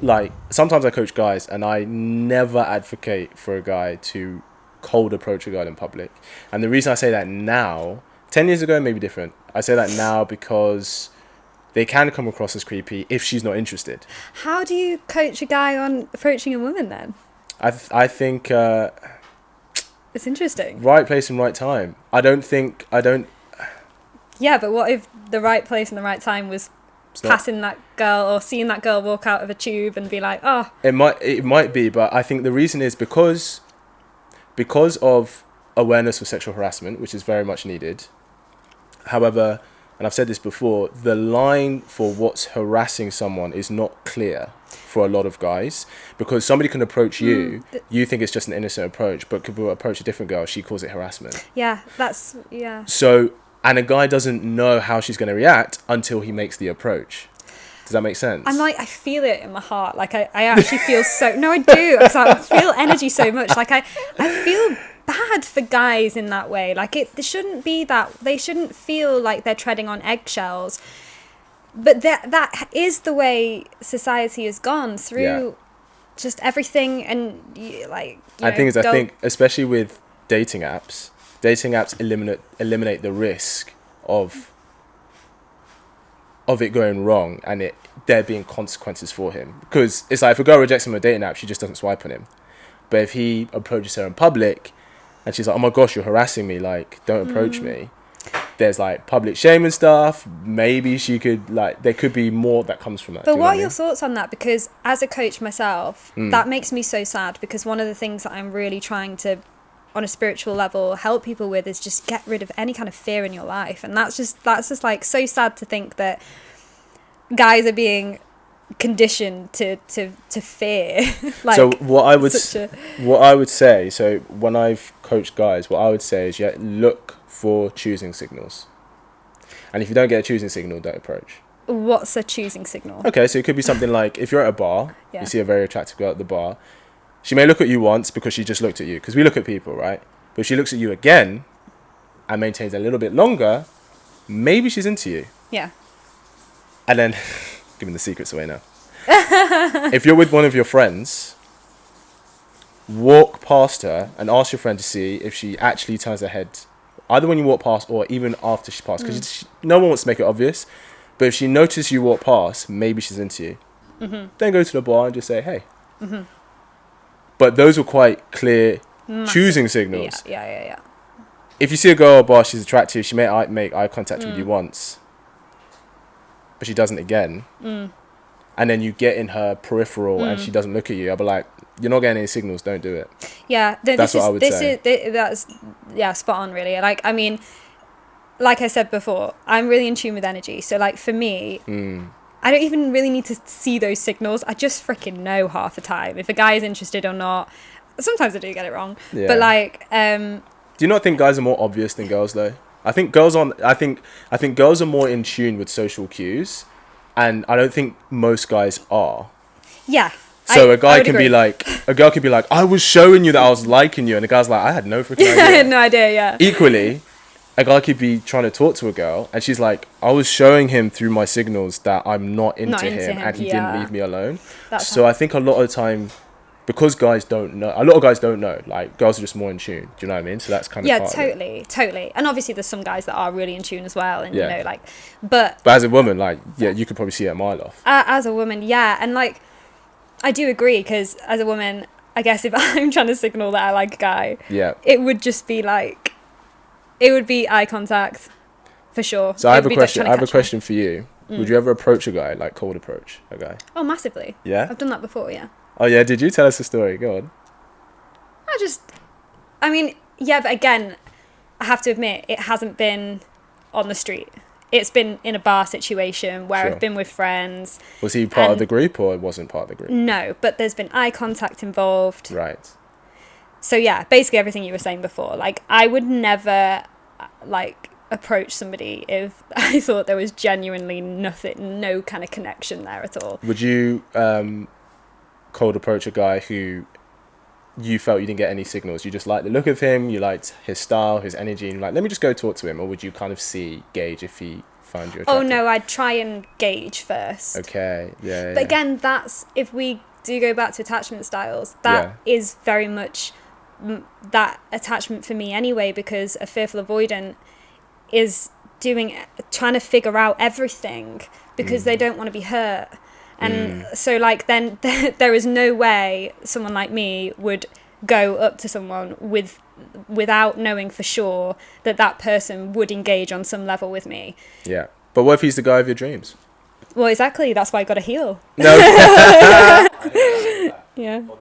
like sometimes I coach guys, and I never advocate for a guy to cold approach a girl in public. And the reason I say that now, 10 years ago, maybe different. I say that now because they can come across as creepy if she's not interested. How do you coach a guy on approaching a woman then? I think It's interesting. right place and right time. I don't. Yeah, but what if the right place and the right time was It's not, passing that girl or seeing that girl walk out of a tube and be like, oh, it might be, but I think the reason is because of awareness of sexual harassment, which is very much needed. However, and I've said this before, the line for what's harassing someone is not clear for a lot of guys, because somebody can approach you, you think it's just an innocent approach, but could approach a different girl, she calls it harassment. yeah, yeah. So, and a guy doesn't know how she's going to react until he makes the approach. Does that make sense? I'm like, I feel it in my heart. Like, I actually feel so... No, I do. It's like, I feel energy so much. Like, I feel bad for guys in that way. Like, it shouldn't be that... They shouldn't feel like they're treading on eggshells. But that is the way society has gone through just everything. And, like... I think, especially with dating apps eliminate the risk of it going wrong and there being consequences for him, because it's like if a girl rejects him on a dating app, she just doesn't swipe on him. But if he approaches her in public and she's like, oh my gosh, you're harassing me, like, don't approach me, there's like public shame and stuff. Maybe she could, like, there could be more that comes from that. But what are your thoughts on that? Because as a coach myself, that makes me so sad, because one of the things that I'm really trying to, on a spiritual level, help people with is just get rid of any kind of fear in your life. And that's just like so sad to think that guys are being conditioned to fear. Like, so what I would say, so when I've coached guys, what I would say is, look for choosing signals. And if you don't get a choosing signal, don't approach. What's a choosing signal? Okay, so it could be something like, if you're at a bar, you see a very attractive girl at the bar, she may look at you once because she just looked at you, because we look at people, right? But if she looks at you again and maintains a little bit longer, maybe she's into you. Yeah. And then, giving the secrets away now. If you're with one of your friends, walk past her and ask your friend to see if she actually turns her head, either when you walk past or even after she passed, because no one wants to make it obvious. But if she notices you walk past, maybe she's into you. Then go to the bar and just say, hey. But those were quite clear choosing signals. Yeah. If you see a girl at a bar, she's attractive, she may make eye contact with you once, but she doesn't again, and then you get in her peripheral and she doesn't look at you, I'll be like, you're not getting any signals, don't do it. Yeah, that's what I would say. That's spot on, really. Like, I mean, like I said before, I'm really in tune with energy. So, like, for me, I don't even really need to see those signals. I just freaking know half the time if a guy is interested or not. Sometimes I do get it wrong, but like, do you not think guys are more obvious than girls though? I think girls are more in tune with social cues, and I don't think most guys are. Yeah. So a girl could be like, I was showing you that I was liking you, and the guy's like, I had no freaking idea. I had no idea. Yeah. Equally, a guy could be trying to talk to a girl, and she's like, I was showing him through my signals that I'm not into him, and he didn't leave me alone. So I think a lot of the time, because a lot of guys don't know, like, girls are just more in tune. Do you know what I mean? So that's kind of part totally. And obviously there's some guys that are really in tune as well, and you know, like, but as a woman, like, you could probably see it a mile off. As a woman, and like, I do agree, because as a woman, I guess if I'm trying to signal that I like a guy, it would just be like, it would be eye contact, for sure. So I have a question for you. Would you ever approach a guy, like cold approach a guy? Oh, massively. Yeah? I've done that before, yeah. Oh, yeah? Did you? Tell us the story. Go on. I mean, yeah, but again, I have to admit, it hasn't been on the street. It's been in a bar situation where I've been with friends. Was he part of the group, or wasn't part of the group? No, but there's been eye contact involved. Right. So yeah, basically everything you were saying before. Like, I would never, like, approach somebody if I thought there was genuinely no kind of connection there at all. Would you cold approach a guy who you felt you didn't get any signals? You just liked the look of him, you liked his style, his energy, and like, let me just go talk to him? Or would you kind of gauge if he find you attractive? Oh no, I'd try and gauge first. Okay, yeah. But again, that's, if we do go back to attachment styles, that is very much that attachment for me anyway, because a fearful avoidant is trying to figure out everything because they don't want to be hurt. And so like then there is no way someone like me would go up to someone without knowing for sure that person would engage on some level with me. Yeah. But what if he's the guy of your dreams? Well, exactly. That's why I got to heal. No. Yeah.